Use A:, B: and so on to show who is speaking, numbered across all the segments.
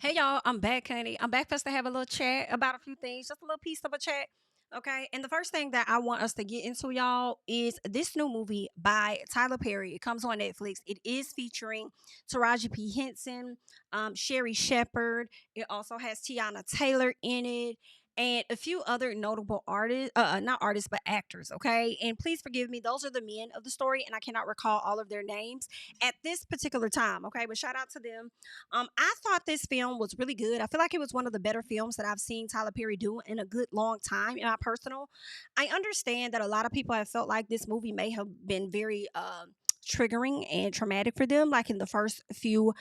A: Hey y'all, I'm back, honey. I'm back for us to have a little chat about a few things, just a little piece of a chat. Okay. And the first thing that I want us to get into, y'all, is this new movie by Tyler Perry. It comes on Netflix. It is featuring Taraji P. Henson, Sherry Shepherd. It also has Tiana Taylor in it. And a few other notable artists, not artists, but actors. Okay. And please forgive me. Those are the men of the story, and I cannot recall all of their names at this particular time. Okay. But shout out to them. I thought this film was really good. I feel like it was one of the better films that I've seen Tyler Perry do in a good long time. In my personal, I understand that a lot of people have felt like this movie may have been very triggering and traumatic for them, like in the first few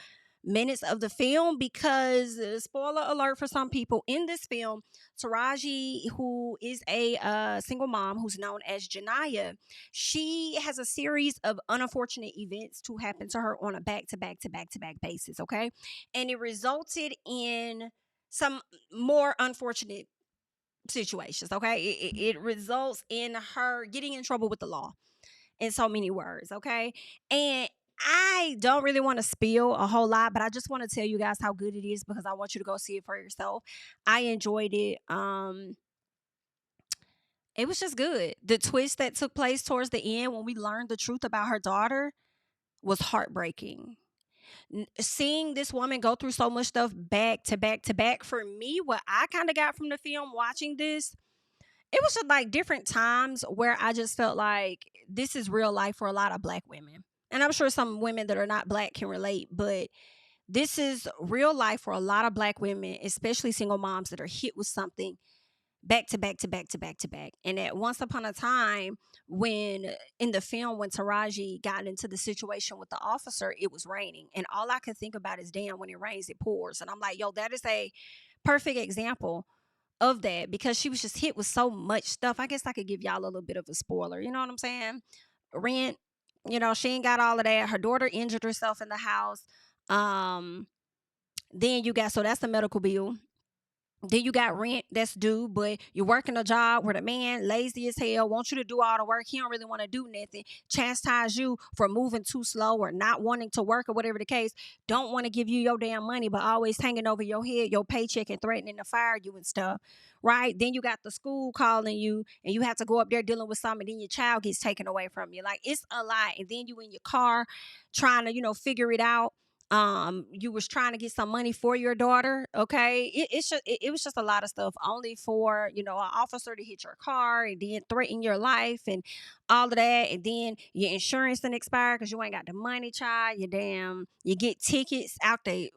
A: minutes of the film, because spoiler alert for some people, in this film, Taraji, who is a single mom who's known as Janaya, she has a series of unfortunate events to happen to her on a back to back to back to back basis. Okay. And it resulted in some more unfortunate situations. Okay. It results in her getting in trouble with the law, in so many words. Okay. And I don't really want to spill a whole lot, but I just want to tell you guys how good it is, because I want you to go see it for yourself. I enjoyed it. It was just good. The twist that took place towards the end when we learned the truth about her daughter was heartbreaking. Seeing this woman go through so much stuff back to back to back, for me, what I kind of got from the film watching this, it was just like different times where I just felt like this is real life for a lot of black women. And I'm sure some women that are not black can relate, but this is real life for a lot of black women, especially single moms that are hit with something back to back to back to back to back. And at once upon a time, when in the film, when Taraji got into the situation with the officer, it was raining. And all I could think about is, damn, when it rains, it pours. And I'm like, yo, that is a perfect example of that, because she was just hit with so much stuff. I guess I could give y'all a little bit of a spoiler. You know what I'm saying? Rent, she ain't got all of that. Her daughter injured herself in the house. Um, then you got, so that's the medical bill. Then you got rent that's due, but you're working a job where the man lazy as hell, wants you to do all the work. He don't really want to do nothing. Chastise you for moving too slow or not wanting to work or whatever the case. Don't want to give you your damn money, but always hanging over your head, your paycheck, and threatening to fire you and stuff. Right? Then you got the school calling you, and you have to go up there dealing with something. And then your child gets taken away from you. Like, it's a lot. And then you in your car trying to, figure it out. You was trying to get some money for your daughter. Okay. It was just a lot of stuff, only for an officer to hit your car and then threaten your life and all of that. And then your insurance didn't expire because you ain't got the money, child. You get tickets out the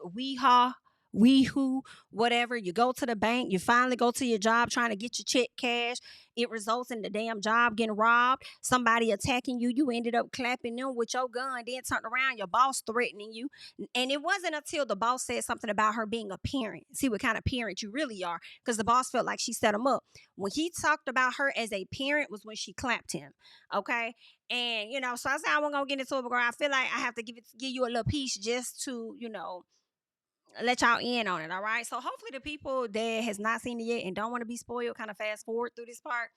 A: weehoo, whatever. You go to the bank, you finally go to your job trying to get your check cash. It results in the damn job getting robbed, somebody attacking you. You ended up clapping them with your gun, then turned around, your boss threatening you. And it wasn't until the boss said something about her being a parent. See what kind of parent you really are, because the boss felt like she set him up. When he talked about her as a parent was when she clapped him. Okay. And so I said I wasn't gonna get into it, but girl, I feel like I have to give you a little piece just to, let y'all in on it. All right. So hopefully the people that has not seen it yet and don't want to be spoiled kind of fast forward through this part.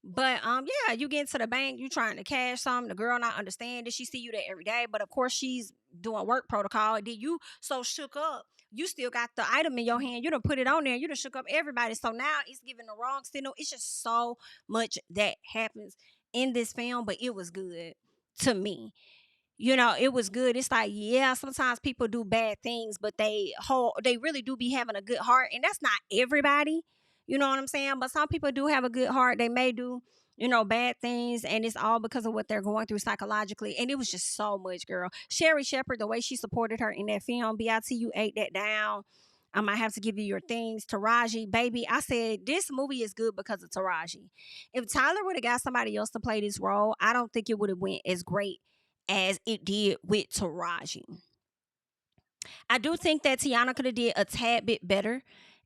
A: But yeah, you get to the bank, you trying to cash something. The girl not understanding. She see you there every day, but of course she's doing work protocol. And then you so shook up. You still got the item in your hand. You done put it on there. You done shook up everybody. So now it's giving the wrong signal. It's just so much that happens in this film, but it was good to me. It was good. It's like, yeah, sometimes people do bad things, but they really do be having a good heart. And that's not everybody. You know what I'm saying? But some people do have a good heart. They may do, bad things, and it's all because of what they're going through psychologically. And it was just so much, girl. Sherry Shepherd, the way she supported her in that film, BIT, you ate that down. I might have to give you your things. Taraji, baby, I said this movie is good because of Taraji. If Tyler would have got somebody else to play this role, I don't think it would have went as great as it did with Taraji. I do think that Tiana could have did a tad bit better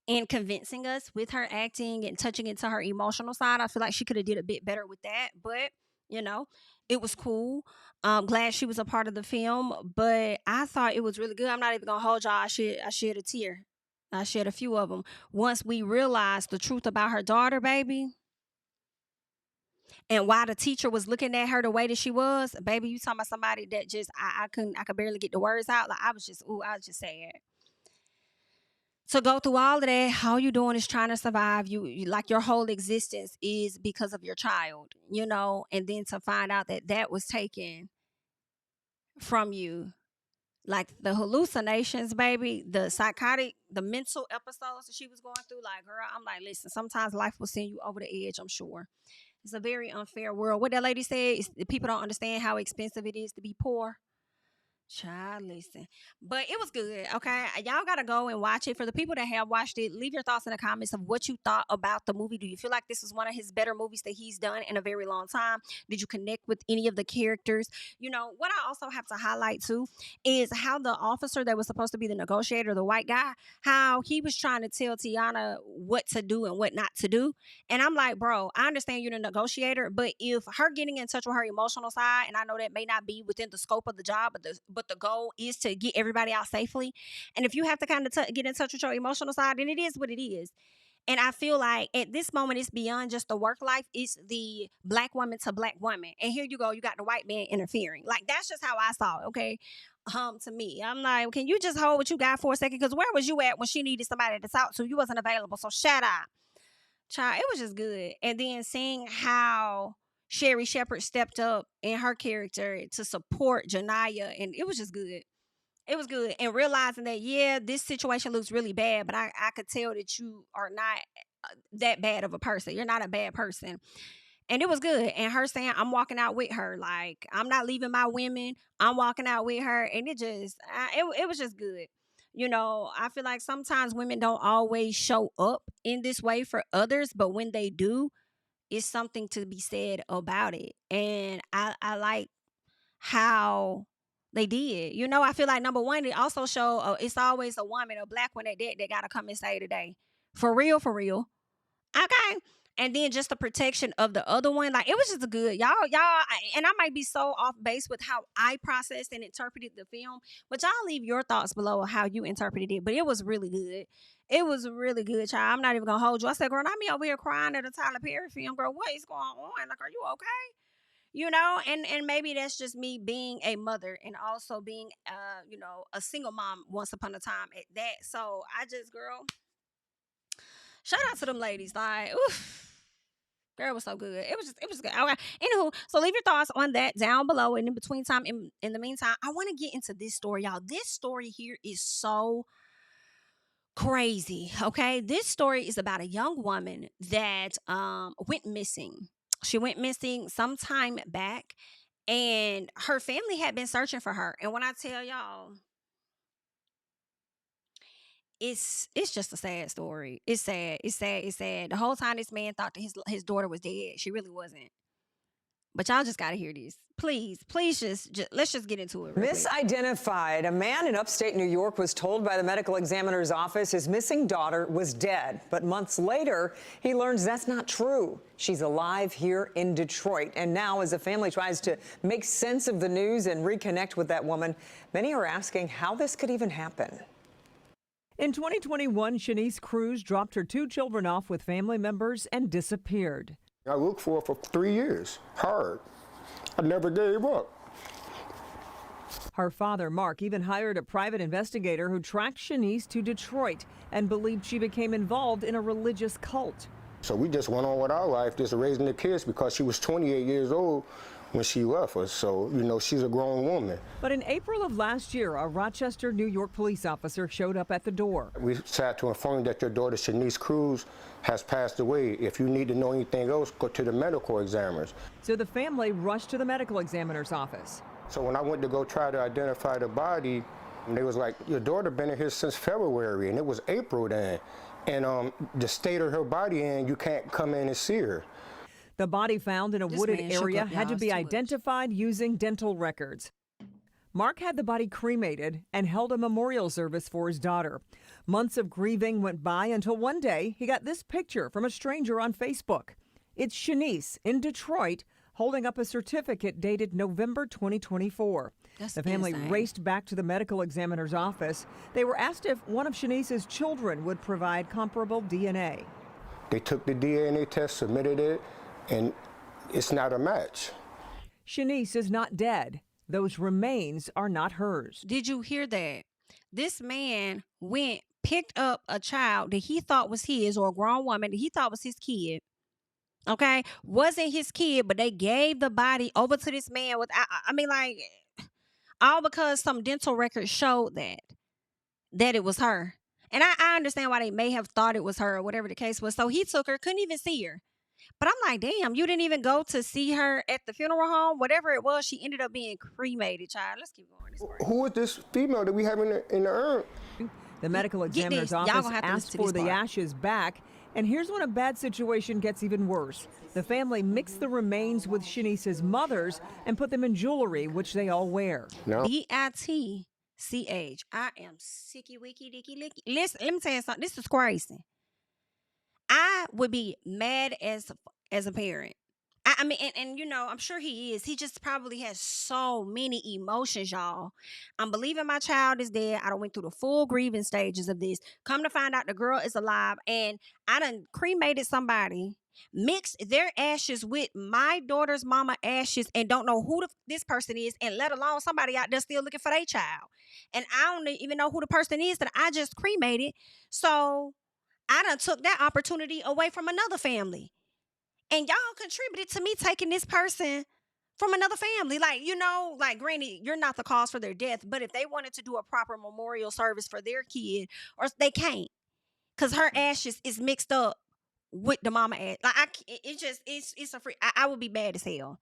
A: in convincing us with her acting and touching into her emotional side. I feel like she could have did a bit better with that, but you know, it was cool. Glad she was a part of the film, but I thought it was really good. I'm not even gonna hold y'all. I shed a tear. I shed a few of them once we realized the truth about her daughter, baby. And while the teacher was looking at her the way that she was, baby, you talking about somebody that just I could barely get the words out. Like I was just sad. to go through all of that, all you doing is trying to survive. You like your whole existence is because of your child, you know, and then to find out that that was taken from you. Like the hallucinations, baby, the psychotic, the mental episodes that she was going through. Like, girl, I'm like, listen, sometimes life will send you over the edge, I'm sure. It's a very unfair world. What that lady said is people don't understand how expensive it is to be poor. Child, listen. But it was good, okay? Y'all gotta go and watch it. For the people that have watched it, leave your thoughts in the comments of what you thought about the movie. Do you feel like this is one of his better movies that he's done in a very long time? Did you connect with any of the characters? You know, what I also have to highlight too is how the officer that was supposed to be the negotiator, the white guy, how he was trying to tell Tiana what to do and what not to do. And I'm like, bro, I understand you're the negotiator, but if her getting in touch with her emotional side, and I know that may not be within the scope of the job, but the goal is to get everybody out safely. And if you have to kind of get in touch with your emotional side, then it is what it is. And I feel like at this moment, it's beyond just the work life. It's the black woman to black woman. And here you go, you got the white man interfering. Like, that's just how I saw it, okay? To me, I'm like, can you just hold what you got for a second? Because where was you at when she needed somebody to talk to? You wasn't available, so shut up. Child, it was just good. And then seeing how Sherry Shepherd stepped up in her character to support Janiyah, and it was just good. It was good. And realizing that, yeah, this situation looks really bad, but I could tell that you are not that bad of a person. You're not a bad person. And it was good. And her saying, I'm walking out with her. Like, I'm not leaving my women. I'm walking out with her. And it just, it was just good. You know, I feel like sometimes women don't always show up in this way for others, but when they do, it's something to be said about it. And I like how they did. You know, I feel like number one, it also showed it's always a woman, a black one that got to come and say today. For real, for real. Okay. And then just the protection of the other one. Like, it was just good. And I might be so off base with how I processed and interpreted the film, but y'all leave your thoughts below of how you interpreted it. But it was really good. It was really good, child. I'm not even going to hold you. I said, girl, not me over here crying at a Tyler Perry film. Girl, what is going on? Like, are you okay? You know, and maybe that's just me being a mother and also being, you know, a single mom once upon a time at that. So I just, girl, shout out to them ladies. Like, oof. Girl, it was so good. It was good. All right. Anywho, so leave your thoughts on that down below. And in between time, in the meantime, I want to get into this story, y'all. This story here is so crazy. Okay. This story is about a young woman that went missing. She went missing some time back, and her family had been searching for her. And when I tell y'all, it's just a sad story. It's sad. It's sad. It's sad. The whole time this man thought that his daughter was dead. She really wasn't. But y'all just gotta hear this. Please, just let's just get into it.
B: Misidentified. A man in upstate New York was told by the medical examiner's office his missing daughter was dead. But months later, he learns that's not true. She's alive here in Detroit. And now, as the family tries to make sense of the news and reconnect with that woman, many are asking how this could even happen.
C: In 2021, Shanice Cruz dropped her 2 children off with family members and disappeared.
D: I looked for her for 3 years, hard. I never gave up.
C: Her father, Mark, even hired a private investigator who tracked Shanice to Detroit and believed she became involved in a religious cult.
D: So we just went on with our life, just raising the kids, because she was 28 years old when she left us. So, you know, she's a grown woman.
C: But in April of last year, a Rochester, New York police officer showed up at the door.
D: We had to inform you that your daughter, Shanice Cruz, has passed away. If you need to know anything else, go to the medical examiners.
C: So the family rushed to the medical examiner's office.
D: So when I went to go try to identify the body, they was like, your daughter been in here since February, and it was April then. And the state of her body in, you can't come in and see her.
C: The body found in a wooded area had to be identified using dental records. Mark had the body cremated and held a memorial service for his daughter. Months of grieving went by until one day he got this picture from a stranger on Facebook. It's Shanice in Detroit holding up a certificate dated November 2024. The family raced back to the medical examiner's office. They were asked if one of Shanice's children would provide comparable DNA.
D: They took the DNA test, submitted it, and it's not a match.
C: Shanice is not dead. Those remains are not hers.
A: Did you hear that? This man went picked up a child that he thought was his, or a grown woman that he thought was his kid. Okay, wasn't his kid, but they gave the body over to this man with. I mean, like, all because some dental records showed that it was her. And I understand why they may have thought it was her or whatever the case was. So he took her, couldn't even see her. But I'm like, damn, you didn't even go to see her at the funeral home, whatever it was. She ended up being cremated, child. Let's keep going.
D: Who is this female that we have in the urn?
C: The medical examiner's office asked for the ashes back. And here's when a bad situation gets even worse. The family mixed the remains with Shanice's mother's and put them in jewelry, which they all wear.
D: No.
A: BITCH. I am sicky, wicky, dicky, licky. Listen, let me tell you something. This is crazy. I would be mad as a parent. I mean, and you know, I'm sure he is. He just probably has so many emotions, y'all. I'm believing my child is dead. I done went through the full grieving stages of this. Come to find out the girl is alive, and I done cremated somebody, mixed their ashes with my daughter's mama ashes, and don't know who this person is, and let alone somebody out there still looking for their child. And I don't even know who the person is that I just cremated. So I done took that opportunity away from another family. And y'all contributed to me taking this person from another family. Like, you know, like, granted, you're not the cause for their death, but if they wanted to do a proper memorial service for their kid, or they can't, because her ashes is mixed up with the mama ash. Like, it's a free, I would be mad as hell.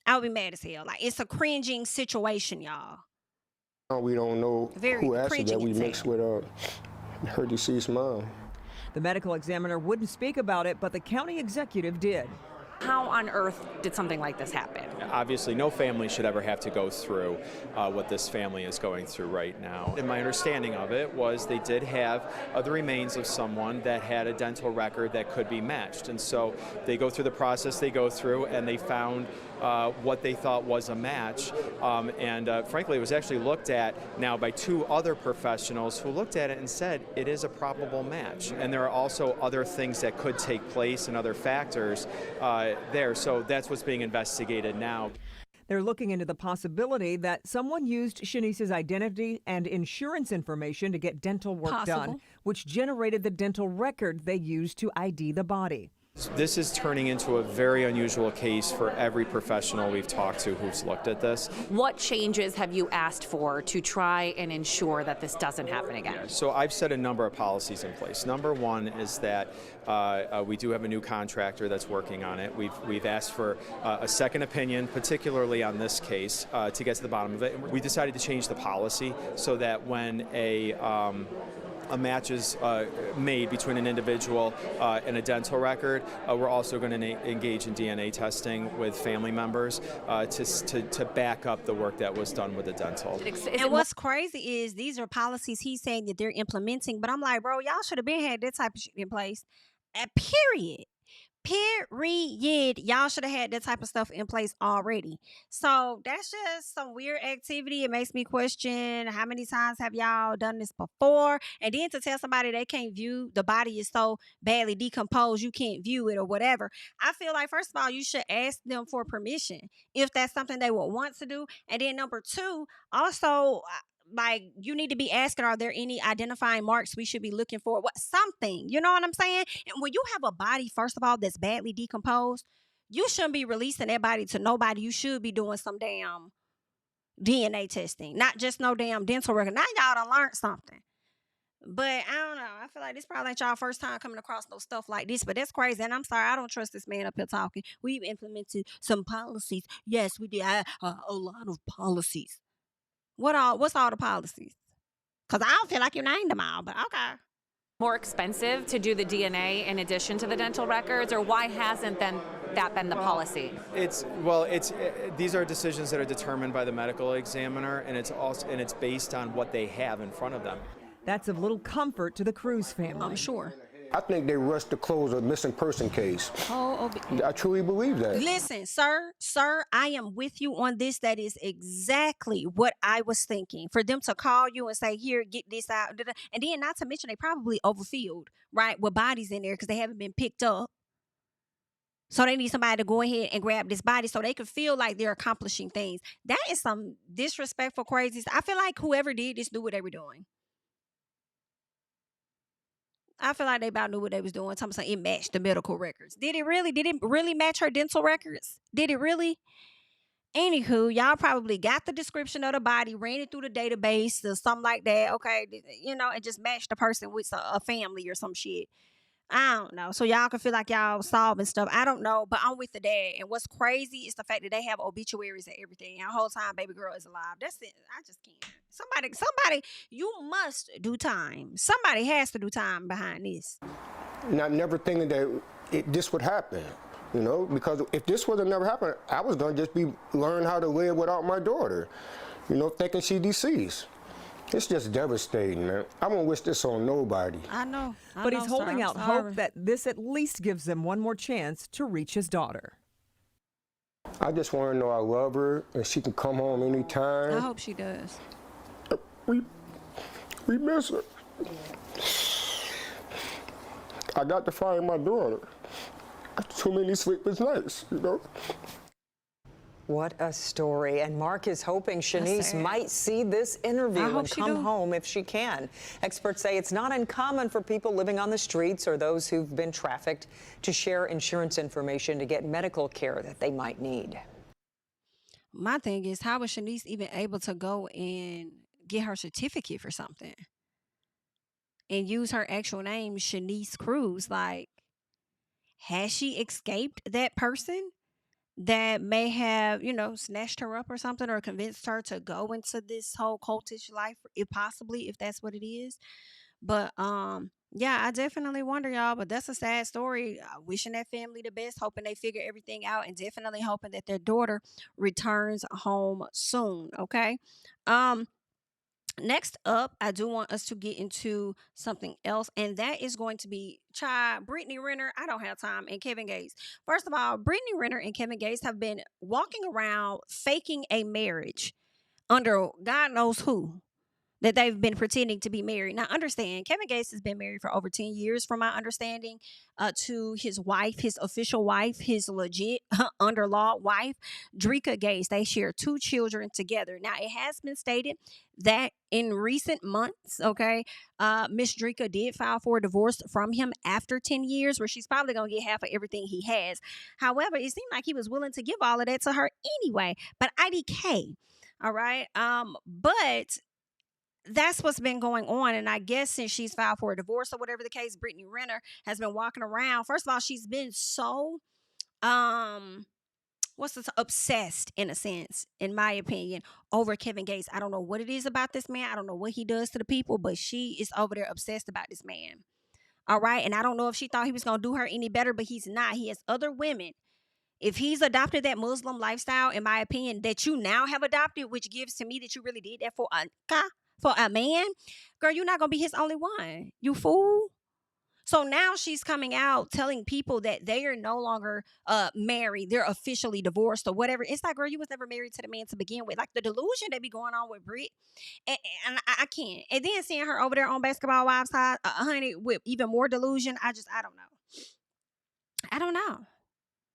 A: I would be mad as hell. Like, it's a cringing situation, y'all.
D: We don't know who acid that we mixed with her deceased mom.
C: The medical examiner wouldn't speak about it, but the county executive did.
E: How on earth did something like this happen?
F: Obviously, no family should ever have to go through what this family is going through right now. And my understanding of it was they did have the remains of someone that had a dental record that could be matched. And so they go through the process they go through, and they found what they thought was a match. Frankly, it was actually looked at now by two other professionals who looked at it and said it is a probable match. And there are also other things that could take place and other factors there. So that's what's being investigated now.
C: They're looking into the possibility that someone used Shanice's identity and insurance information to get dental work done, which generated the dental record they used to ID the body.
F: This is turning into a very unusual case for every professional we've talked to who's looked at this.
E: What changes have you asked for to try and ensure that this doesn't happen again?
F: So I've set a number of policies in place. Number one is that we do have a new contractor that's working on it. We've asked for a second opinion, particularly on this case, to get to the bottom of it. We decided to change the policy so that when a match is made between an individual and a dental record, we're also going to engage in DNA testing with family members to back up the work that was done with the dental.
A: And what's crazy is these are policies he's saying that they're implementing, but I'm like, bro, y'all should have been had that type of shit in place. Period. Y'all should have had that type of stuff in place already. So that's just some weird activity. It makes me question, how many times have y'all done this before? And then to tell somebody they can't view, the body is so badly decomposed, you can't view it or whatever. I feel like, first of all, you should ask them for permission if that's something they would want to do. And then number two, also, like, you need to be asking, are there any identifying marks we should be looking for? What, something, you know what I'm saying? And when you have a body, first of all, that's badly decomposed, you shouldn't be releasing that body to nobody. You should be doing some damn DNA testing, not just no damn dental record. Now y'all done learned something. But I don't know. I feel like this probably ain't y'all first time coming across no stuff like this. But that's crazy. And I'm sorry, I don't trust this man up here talking. We've implemented some policies. Yes, we did a lot of policies. What's all the policies? Because I don't feel like you named them all, but okay.
E: More expensive to do the DNA in addition to the dental records, or why hasn't that been the policy?
F: These are decisions that are determined by the medical examiner, and it's based on what they have in front of them.
C: That's of little comfort to the Cruz family.
A: I'm sure.
D: I think they rushed to close a missing person case. I truly believe that.
A: Listen, sir, I am with you on this. That is exactly what I was thinking. For them to call you and say, here, get this out. And then not to mention they probably overfilled, right, with bodies in there because they haven't been picked up. So they need somebody to go ahead and grab this body so they can feel like they're accomplishing things. That is some disrespectful craziness. I feel like whoever did this knew what they were doing. I feel like they about knew what they was doing. Something it matched the medical records. Did it really? Did it really match her dental records? Did it really? Anywho, y'all probably got the description of the body, ran it through the database or something like that. Okay, and just matched the person with a family or some shit. I don't know. So y'all can feel like y'all solving stuff. I don't know, but I'm with the dad. And what's crazy is the fact that they have obituaries and everything. And the whole time baby girl is alive. That's it. I just can't. Somebody, you must do time. Somebody has to do time behind this.
D: Not never thinking that this would happen, because if this would have never happened, I was going to just be learning how to live without my daughter, thinking she deceased. It's just devastating, man. I don't wish this on nobody.
A: I know.
C: But he's holding out hope that this at least gives them one more chance to reach his daughter.
D: I just want to know I love her and she can come home anytime.
A: I hope she does.
D: We miss her. I got to find my daughter. Too many sleepless nights,
B: What a story. And Mark is hoping Shanice might see this interview and come home if she can. Experts say it's not uncommon for people living on the streets or those who've been trafficked to share insurance information to get medical care that they might need.
A: My thing is, how was Shanice even able to go and get her certificate for something and use her actual name, Shanice Cruz? Like, has she escaped that person that may have, snatched her up or something, or convinced her to go into this whole cultish life, if that's what it is? But yeah, I definitely wonder, y'all. But that's a sad story. Wishing that family the best, hoping they figure everything out, and definitely hoping that their daughter returns home soon. Okay. Next up, I do want us to get into something else, and that is going to be Brittany Renner. I don't have time, and Kevin Gates. First of all, Brittany Renner and Kevin Gates have been walking around faking a marriage under God knows who, that they've been pretending to be married. Now, understand, Kevin Gates has been married for over 10 years, from my understanding, to his wife, his official wife, his legit under law wife, Drika Gates. They share 2 children together. Now, it has been stated that in recent months, Miss Drika did file for a divorce from him after 10 years, where she's probably going to get half of everything he has. However, it seemed like he was willing to give all of that to her anyway. But IDK, all right? But that's what's been going on. And I guess since she's filed for a divorce or whatever the case, Brittany Renner has been walking around. First of all, she's been so obsessed, in a sense, in my opinion, over Kevin Gates. I don't know what it is about this man. I don't know what he does to the people, but she is over there obsessed about this man. All right. And I don't know if she thought he was going to do her any better, but he's not. He has other women. If he's adopted that Muslim lifestyle, in my opinion, that you now have adopted, which gives to me that you really did that for a man, girl, you're not going to be his only one. You fool. So now she's coming out telling people that they are no longer married. They're officially divorced or whatever. It's like, girl, you was never married to the man to begin with. Like, the delusion that be going on with Brit. And I can't. And then seeing her over there on Basketball Wives, honey, with even more delusion. I don't know.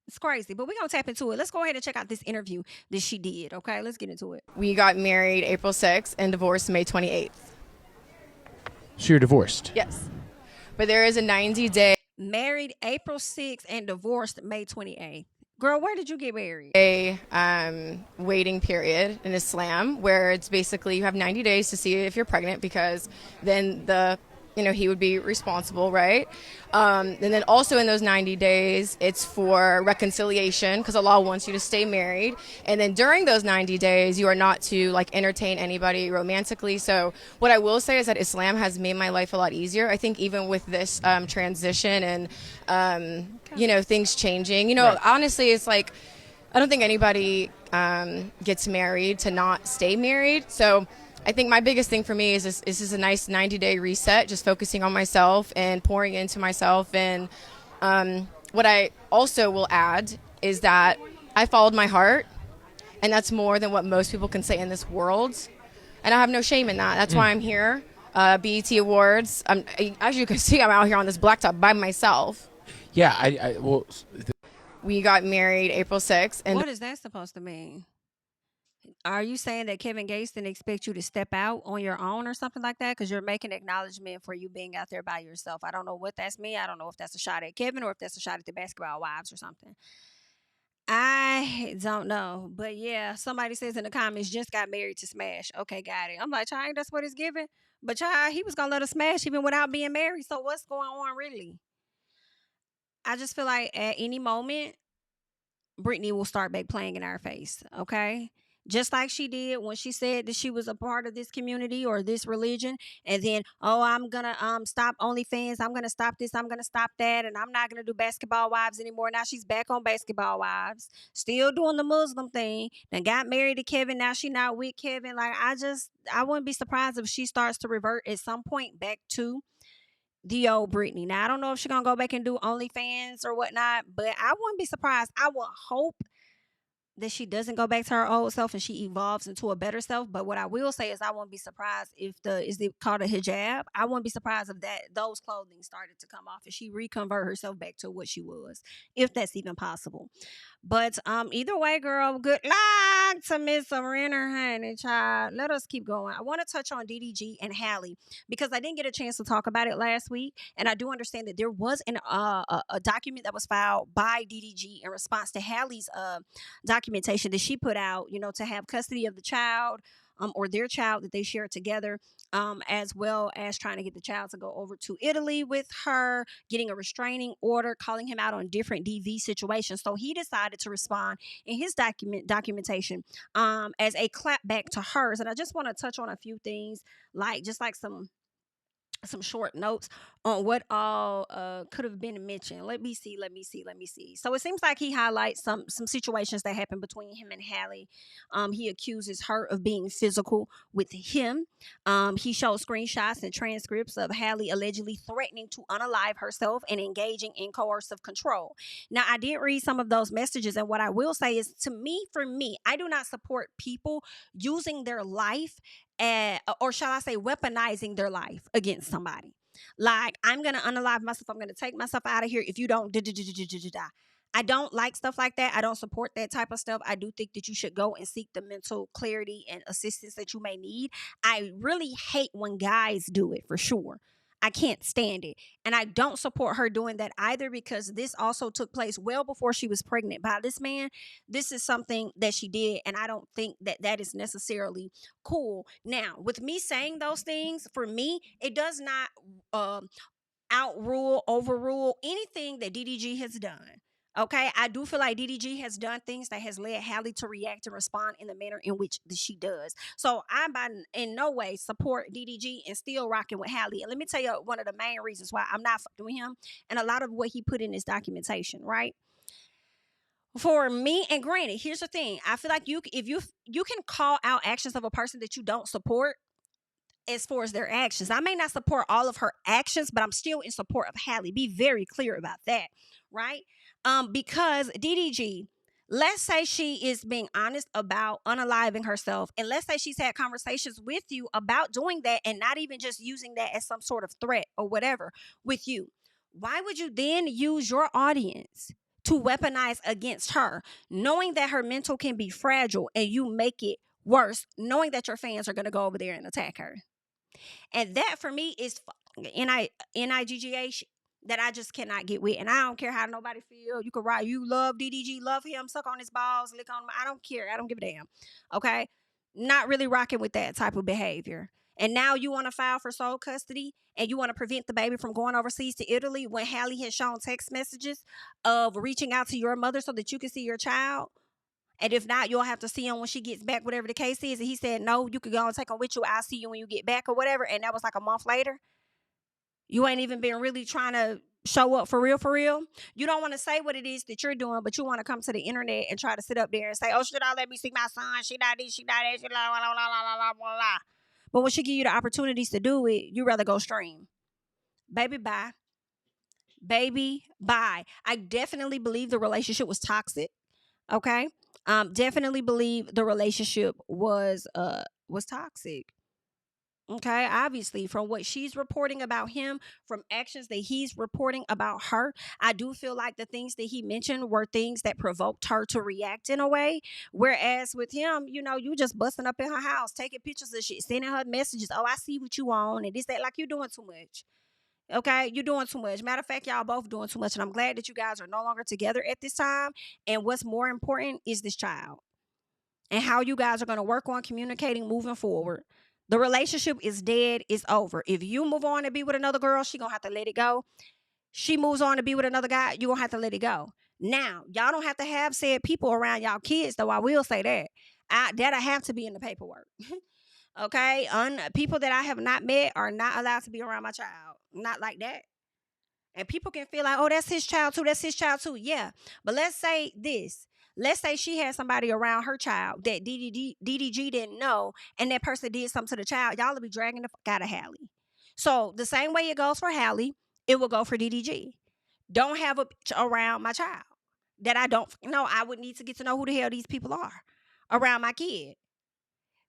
A: It's crazy, but we're going to tap into it. Let's go ahead and check out this interview that she did, okay? Let's get into it.
G: We got married April 6th and divorced May 28th.
H: So you're divorced?
G: Yes. But there is a 90-day...
A: Married April 6th and divorced May 28th. Girl, where did you get married?
G: A waiting period in Islam, where it's basically you have 90 days to see if you're pregnant, because then he would be responsible, right? And then also in those 90 days, it's for reconciliation, because Allah wants you to stay married. And then during those 90 days, you are not to entertain anybody romantically. So what I will say is that Islam has made my life a lot easier. I think even with this transition and, things changing, right. Honestly, it's like, I don't think anybody gets married to not stay married. So I think my biggest thing for me is this is a nice 90-day reset, just focusing on myself and pouring into myself. And what I also will add is that I followed my heart, and that's more than what most people can say in this world. And I have no shame in that. That's why I'm here. BET Awards. As you can see, I'm out here on this blacktop by myself.
H: Yeah,
G: we got married April 6th. And
A: what is that supposed to mean? Are you saying that Kevin Gates didn't expect you to step out on your own or something like that? Because you're making acknowledgement for you being out there by yourself. I don't know what that's me. I don't know if that's a shot at Kevin or if that's a shot at the basketball wives or something. I don't know. But yeah, somebody says in the comments, just got married to Smash. Okay, got it. I'm like, child, that's what it's giving. But child, he was going to let her smash even without being married. So what's going on really? I just feel like at any moment, Britney will start back playing in our face, okay? Just like she did when she said that she was a part of this community or this religion, and then, oh, I'm gonna stop OnlyFans, I'm gonna stop this, I'm gonna stop that, and I'm not gonna do basketball wives anymore. Now she's back on basketball wives, still doing the Muslim thing. Then got married to Kevin. Now she not with Kevin. Like I wouldn't be surprised if she starts to revert at some point back to the old Britney. Now I don't know if she's gonna go back and do OnlyFans or whatnot, but I wouldn't be surprised. I would hope that she doesn't go back to her old self and she evolves into a better self. But what I will say is I wouldn't be surprised if is it called a hijab? I wouldn't be surprised if those clothing started to come off and she reconvert herself back to what she was, if that's even possible. But either way, girl, good luck to Miss Renner, honey, child. Let us keep going. I want to touch on DDG and Halle because I didn't get a chance to talk about it last week, and I do understand that there was a document that was filed by DDG in response to Halle's documentation that she put out, to have custody of the child. Or their child that they share together, as well as trying to get the child to go over to Italy with her, getting a restraining order, calling him out on different DV situations. So he decided to respond in his documentation as a clapback to hers. And I just want to touch on a few things, like some short notes on what all could have been mentioned. Let me see. So it seems like he highlights some situations that happened between him and Halle. He accuses her of being physical with him. He shows screenshots and transcripts of Halle allegedly threatening to unalive herself and engaging in coercive control. Now, I did read some of those messages, and what I will say is, for me, I do not support people using their life or shall I say weaponizing their life against somebody. Like, I'm going to unalive myself. I'm going to take myself out of here if you don't. I don't like stuff like that. I don't support that type of stuff. I do think that you should go and seek the mental clarity and assistance that you may need. I really hate when guys do it, for sure. I can't stand it. And I don't support her doing that either, because this also took place well before she was pregnant by this man. This is something that she did, and I don't think that is necessarily cool. Now, with me saying those things, for me, it does not overrule anything that DDG has done. Okay, I do feel like DDG has done things that has led Halle to react and respond in the manner in which she does. So I in no way support DDG and still rocking with Halle. And let me tell you one of the main reasons why I'm not fucking with him, and a lot of what he put in his documentation, right? For me, and granted, here's the thing. I feel like you can call out actions of a person that you don't support as far as their actions. I may not support all of her actions, but I'm still in support of Halle. Be very clear about that, right? Because DDG, let's say she is being honest about unaliving herself, and let's say she's had conversations with you about doing that and not even just using that as some sort of threat or whatever with you. Why would you then use your audience to weaponize against her, knowing that her mental can be fragile, and you make it worse, knowing that your fans are going to go over there and attack her? And that for me is NIGGA that I just cannot get with. And I don't care how nobody feel. You can write, you love DDG, love him, suck on his balls, lick on him. I don't care. I don't give a damn. Okay? Not really rocking with that type of behavior. And now you want to file for sole custody and you want to prevent the baby from going overseas to Italy when Halle has shown text messages of reaching out to your mother so that you can see your child. And if not, you'll have to see him when she gets back, whatever the case is. And he said, no, you could go and take him with you. I'll see you when you get back or whatever. And that was like a month later. You ain't even been really trying to show up for real, for real. You don't want to say what it is that you're doing, but you want to come to the internet and try to sit up there and say, oh, should I let me see my son? She not this, she not that, she blah, blah, blah, blah, blah, blah, blah. But when she give you the opportunities to do it, you rather go stream. Baby, bye. Baby, bye. I definitely believe the relationship was toxic. Okay? Definitely believe the relationship was toxic. Okay, obviously, from what she's reporting about him, from actions that he's reporting about her, I do feel like the things that he mentioned were things that provoked her to react in a way. Whereas with him, you just busting up in her house, taking pictures of shit, sending her messages. Oh, I see what you on, and this, that, like you're doing too much. Okay, you're doing too much. Matter of fact, y'all both doing too much, and I'm glad that you guys are no longer together at this time. And what's more important is this child and how you guys are going to work on communicating moving forward. The relationship is dead. It's over. If you move on and be with another girl, she going to have to let it go. She moves on to be with another guy, you going to have to let it go. Now, y'all don't have to have said people around y'all kids, though I will say that. That'll have to be in the paperwork. Okay? People that I have not met are not allowed to be around my child. Not like that. And people can feel like, oh, that's his child too. That's his child too. Yeah. But let's say this. Let's say she had somebody around her child that DDG didn't know, and that person did something to the child. Y'all will be dragging the fuck out of Halle. So the same way it goes for Halle, it will go for DDG. Don't have a bitch around my child that I don't know. I would need to get to know who the hell these people are around my kid.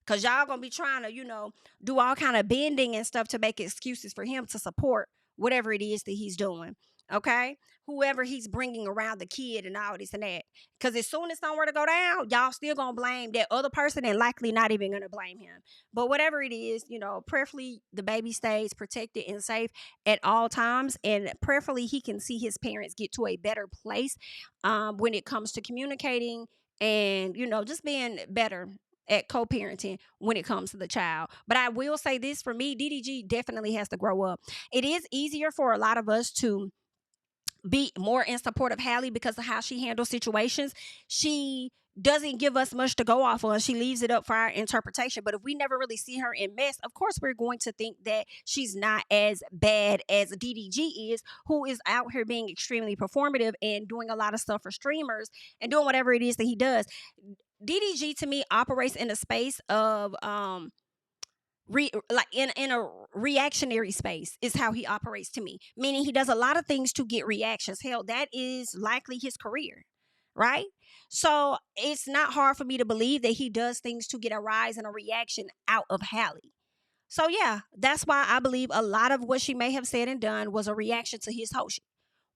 A: Because y'all going to be trying to, do all kind of bending and stuff to make excuses for him to support whatever it is that he's doing. Okay? Whoever he's bringing around the kid and all this and that. Because as soon as somewhere to go down, y'all still going to blame that other person and likely not even going to blame him. But whatever it is, prayerfully the baby stays protected and safe at all times. And prayerfully he can see his parents get to a better place when it comes to communicating and, just being better at co-parenting when it comes to the child. But I will say this, for me, DDG definitely has to grow up. It is easier for a lot of us to be more in support of Halle because of how she handles situations. She doesn't give us much to go off on. She leaves it up for our interpretation. But if we never really see her in mess, of course we're going to think that she's not as bad as DDG is, who is out here being extremely performative and doing a lot of stuff for streamers and doing whatever it is that he does. DDG to me operates in a space of in a reactionary space is how he operates to me, meaning he does a lot of things to get reactions. Hell, that is likely his career, right? So it's not hard for me to believe that he does things to get a rise and a reaction out of Halle. So yeah, that's why I believe a lot of what she may have said and done was a reaction to his whole shit.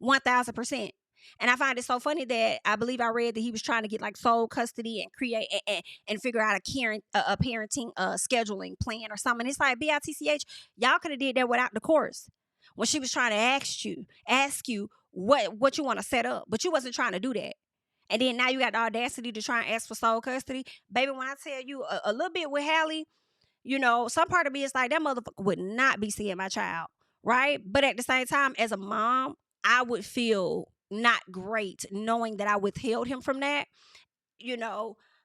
A: 1000%. And I find it so funny that I believe I read that he was trying to get like sole custody and create and figure out a parenting scheduling plan or something. It's like, BITCH, y'all could have did that without the course. When she was trying to ask you what you want to set up, but you wasn't trying to do that. And then now you got the audacity to try and ask for sole custody. Baby, when I tell you a little bit with Halle, some part of me is like, that motherfucker would not be seeing my child, right? But at the same time, as a mom, I would feel not great knowing that I withheld him from that,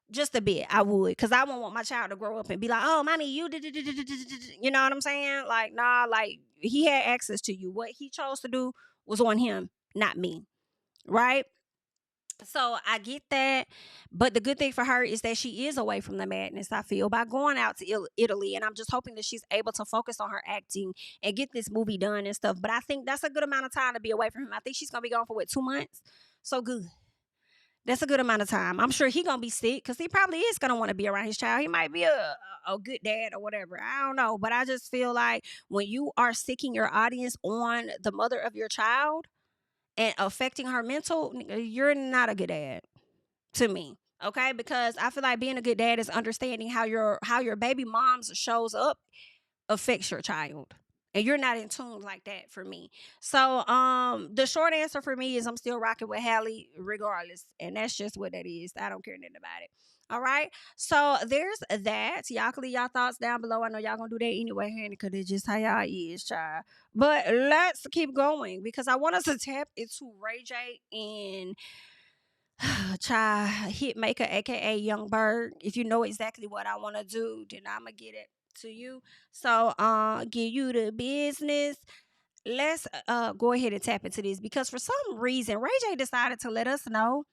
A: just a bit. I would, because I won't want my child to grow up and be like, oh, mommy, you did, you know what I'm saying? Like, nah, like he had access to you. What he chose to do was on him, not me, right? So I get that, but the good thing for her is that she is away from the madness, I feel, by going out to Italy, and I'm just hoping that she's able to focus on her acting and get this movie done and stuff. But I think that's a good amount of time to be away from him. I think she's gonna be gone for 2 months. So good. That's a good amount of time. I'm sure he gonna be sick because he probably is gonna want to be around his child. He might be a good dad or whatever. I don't know, but I just feel like when you are sicking your audience on the mother of your child and affecting her mental, you're not a good dad to me. Okay, because I feel like being a good dad is understanding how your baby mom's shows up affects your child, and you're not in tune like that for me. So the short answer for me is I'm still rocking with Halle regardless, and that's just what that is. I don't care nothing about it. All right, so there's that. Y'all can leave y'all thoughts down below. I know y'all gonna do that anyway, honey, because it's just how y'all is, child. But let's keep going because I want us to tap into Ray J and Hitmaka, aka Young Bird. If you know exactly what I want to do, then I'ma get it to you. So give you the business. Let's go ahead and tap into this because for some reason Ray J decided to let us know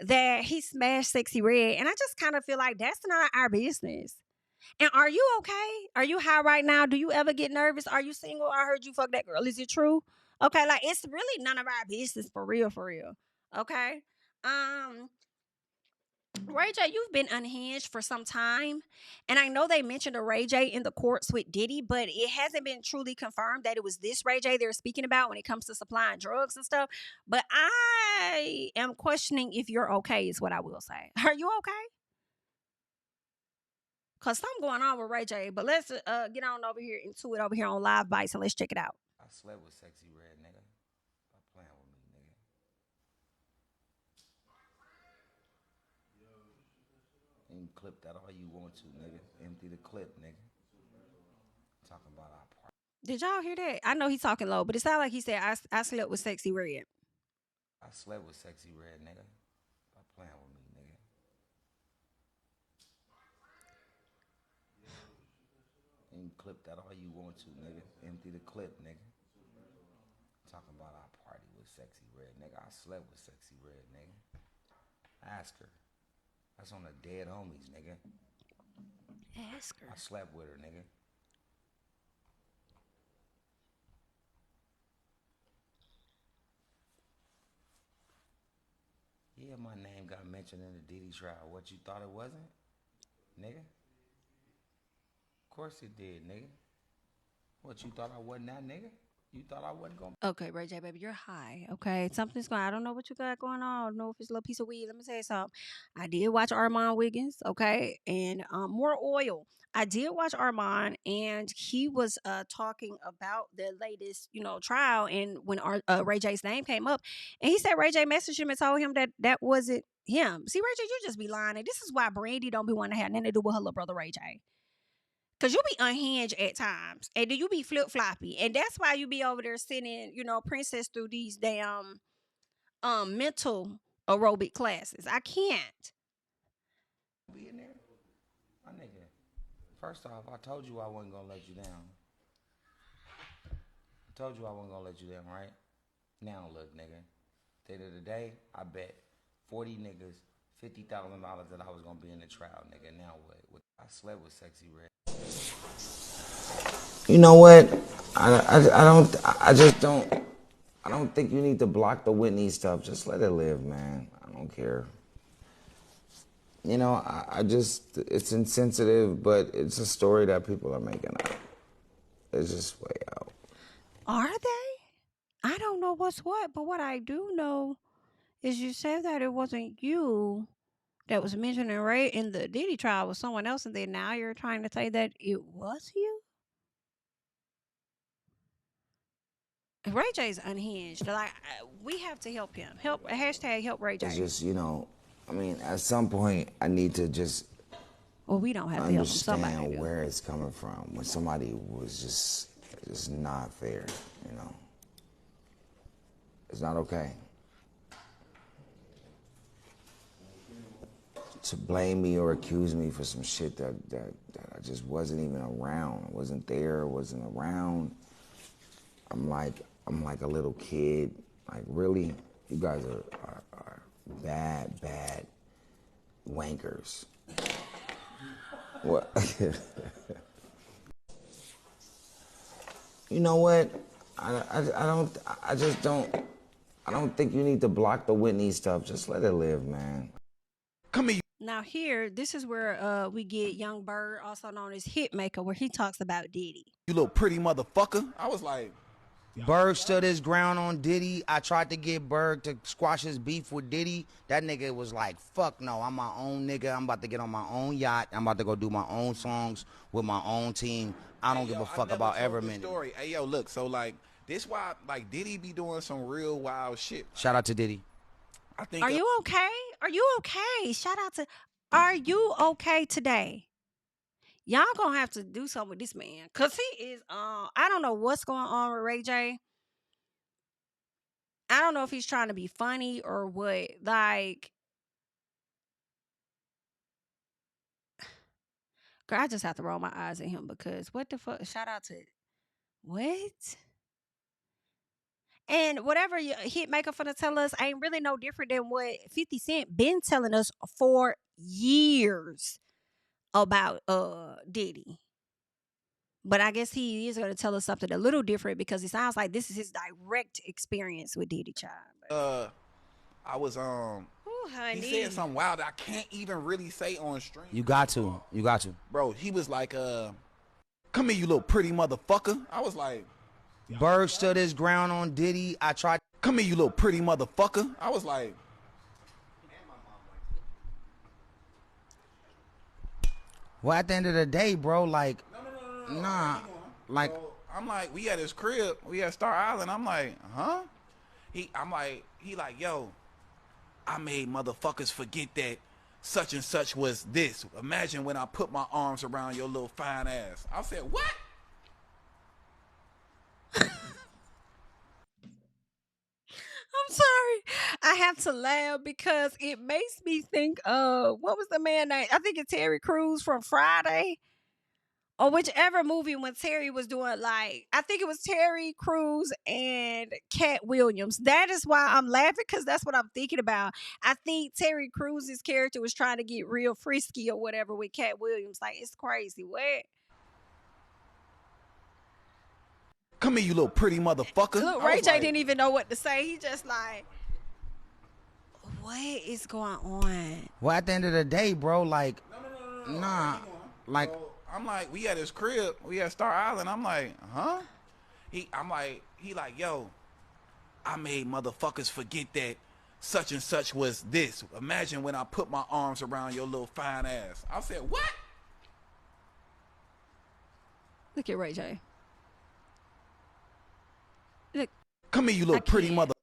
A: that he smashed Sexxy Red, and I just kind of feel like that's not our business. And are you okay? Are you high right now? Do you ever get nervous? Are you single? I heard you fuck that girl. Is it true? Okay, like it's really none of our business for real, for real. Okay. Ray J, you've been unhinged for some time. And I know they mentioned a Ray J in the courts with Diddy, but it hasn't been truly confirmed that it was this Ray J they're speaking about when it comes to supplying drugs and stuff. But I am questioning if you're okay, is what I will say. Are you okay? Because something going on with Ray J. But let's get on over here into it over here on Live Bites and let's check it out.
I: I slept with Sexy Red, nigga. Stop playing with me, nigga. You can clip that all you want to, nigga. Empty the clip, nigga. Talking about our part.
A: Did y'all hear that? I know he's talking low, but it sounded like he said, I slept with Sexy Red.
I: I slept with Sexy Red, nigga. Stop playing with me, nigga. You can clip that all you want to, nigga. Empty the clip, nigga. Talking about our party with Sexy Red, nigga. I slept with Sexy Red, nigga. Ask her. That's on the dead homies, nigga.
A: Ask her.
I: I slept with her, nigga. Yeah, my name got mentioned in the Diddy trial. What, you thought it wasn't? Nigga? Of course it did, nigga. What, you thought I wasn't that nigga? You thought I wasn't going to...
A: Okay, Ray J, baby, you're high. Okay, something's going on. I don't know what you got going on. I don't know if it's a little piece of weed. Let me say something. I did watch Armand Wiggins, okay, and more oil. I did watch Armand, and he was talking about the latest, trial. And when Ray J's name came up, and he said Ray J messaged him and told him that wasn't him. See, Ray J, you just be lying. And this is why Brandy don't be wanting to have nothing to do with her little brother Ray J. Cause you be unhinged at times, and then you be flip floppy, and that's why you be over there sending, princess through these damn, mental aerobic classes. I can't.
I: Be in there? My nigga. First off, I told you I wasn't gonna let you down. I told you I wasn't gonna let you down, right? Now look, nigga. At the end of the day, I bet 40 niggas $50,000 that I was gonna be in the trial, nigga. Now what? I slept with Sexy Red. You know what? I don't think you need to block the Whitney stuff. Just let it live, man. I don't care. It's insensitive, but it's a story that people are making up. It's just way out.
A: Are they? I don't know what's what, but what I do know is you said that it wasn't you that was mentioned in the Diddy trial with someone else, and then now you're trying to say that it was you? Ray J's unhinged. Like, we have to help him. Help Ray J.
I: It's just, at some point, I need to just
A: we don't have to help him. Somebody
I: understand where it's coming from. When somebody was just not fair, It's not okay. To blame me or accuse me for some shit that I just wasn't even around. I wasn't there, wasn't around. I'm like a little kid. Like, really? You guys are bad wankers. What? You know what? I don't think you need to block the Whitney stuff. Just let it live, man.
H: Come here.
A: Now here, this is where we get Young Bird, also known as Hitmaka, where he talks about Diddy.
H: You little pretty motherfucker. I was like,
I: Berg stood his ground on Diddy. I tried to get Berg to squash his beef with Diddy. That nigga was like, fuck no, I'm my own nigga. I'm about to get on my own yacht. I'm about to go do my own songs with my own team. I don't give a fuck about Everman.
H: Story. Hey, yo, look, so like, this why, like, Diddy be doing some real wild shit.
I: Shout out to Diddy.
H: I think.
A: Are you okay? Are you okay? Shout out to, are you okay today? Y'all gonna have to do something with this man. Cause he is, I don't know what's going on with Ray J. I don't know if he's trying to be funny or what. Like, girl, I just have to roll my eyes at him because what the fuck? Shout out to, what? And whatever Hitmaka finna tell us ain't really no different than what 50 Cent been telling us for years about Diddy. But I guess he is going to tell us something a little different because it sounds like this is his direct experience with Diddy, child.
H: I was
A: Ooh, honey.
H: he said something wild that I can't even really say on stream.
J: You got to.
H: Bro, he was like, come here, you little pretty motherfucker. I was like,
J: Berg stood his ground on Diddy. I tried.
H: come here, you little pretty motherfucker. I was like,
J: Well, at the end of the day, bro, like,
H: no.
J: nah, like,
H: So I'm like, we at his crib, we at Star Island. I'm like, huh? He like, yo, I made motherfuckers forget that such and such was this. Imagine when I put my arms around your little fine ass. I said, what?
A: I'm sorry. I have to laugh because it makes me think of, what was the man name? I think it's Terry Crews from Friday. Or whichever movie when Terry was doing, like, I think it was Terry Crews and Cat Williams. That is why I'm laughing, because that's what I'm thinking about. I think Terry Crews' character was trying to get real frisky or whatever with Cat Williams. Like, it's crazy. What?
H: Come here, you little pretty motherfucker.
A: Look, Ray J didn't even know what to say. He just like, what is going on?
J: well, at the end of the day, bro, like, nah, like,
H: So I'm like, we at his crib, we at Star Island. I'm like, huh? He like, yo, I made motherfuckers forget that such and such was this. Imagine when I put my arms around your little fine ass. I said, what?
A: Look at Ray J. Look,
H: Come here, you little pretty mother.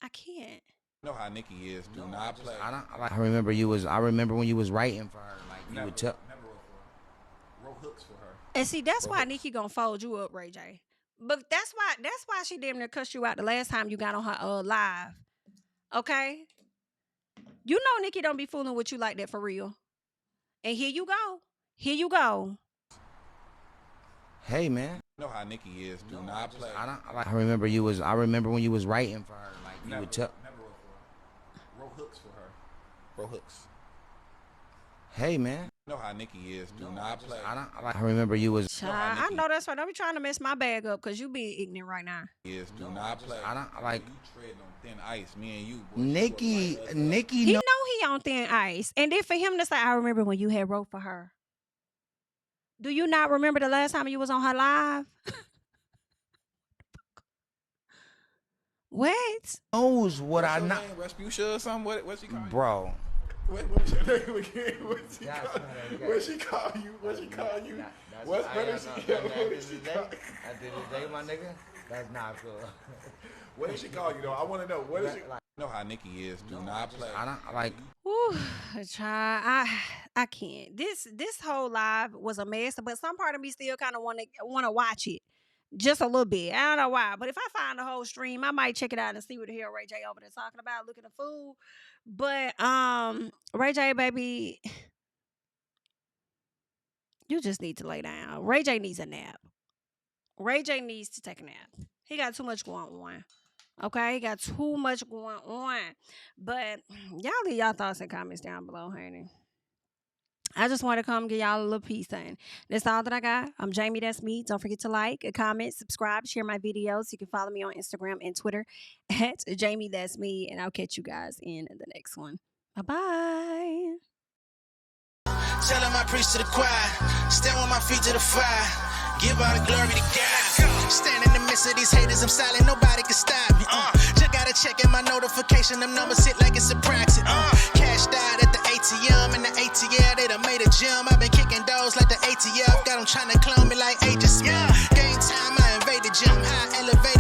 A: I can't.
H: You know how Nikki is. Do not play.
J: I remember when you was writing for her, like, you would tell.
H: Roll hooks for her.
A: And see, that's why Nikki gonna fold you up, Ray J. But that's why she damn near cussed you out the last time you got on her live. Okay? You know Nikki don't be fooling with you like that for real. And here you go. Here you go.
J: Hey, man.
H: You know how Nikki is. Do not play.
J: I remember when you was writing for her, like, you would tell.
H: Roll hooks for her. Roll hooks.
J: Hey, man.
H: You know how Nikki is. Do not play.
J: I remember you was.
A: Child, I know that's right. Don't be trying to mess my bag up because you being ignorant right now.
H: Is do not play.
J: Like,
H: you treading on thin ice. Me and you. Boy,
J: Nikki.
A: He know he on thin ice. And then for him to say, I remember when you had wrote for her. Do you not remember the last time you was on her live? What?
J: Knows what I know.
H: Respucia or something? What's she call you?
J: Bro.
H: What's your name again? What's she call you? What's she call you? What did she call you?
J: At the end of the day, my nigga, that's not cool.
H: What did she call you though? I want to know. What is she? You know how Nikki is. Do not play.
A: Whew, child, I can't. This whole live was a mess, but some part of me still kind of want to watch it. Just a little bit. I don't know why. But if I find the whole stream, I might check it out and see what the hell Ray J over there talking about, looking a fool. But Ray J, baby, you just need to lay down. Ray J needs a nap. Ray J needs to take a nap. He got too much going on. Okay? He got too much going on. But y'all leave y'all thoughts and comments down below, honey. I just want to come give y'all a little peace sign. That's all that I got. I'm Jami, that's me. Don't forget to like, comment, subscribe, share my videos. You can follow me on Instagram and Twitter at Jami, that's me. And I'll catch you guys in the next one. Bye-bye.
K: Telling my priest to the choir, stand with my feet to the fire, give all the glory to God. Stand in the midst of these haters, I'm silent, nobody can stop me. Just gotta check in my notification, them numbers hit like it's a praxis. Cashed out at the ATM, and the ATL, they done made a gym. I've been kicking doors like the ATF, got them trying to clone me like Agent Smith. Game time, I invade the gym, high elevator.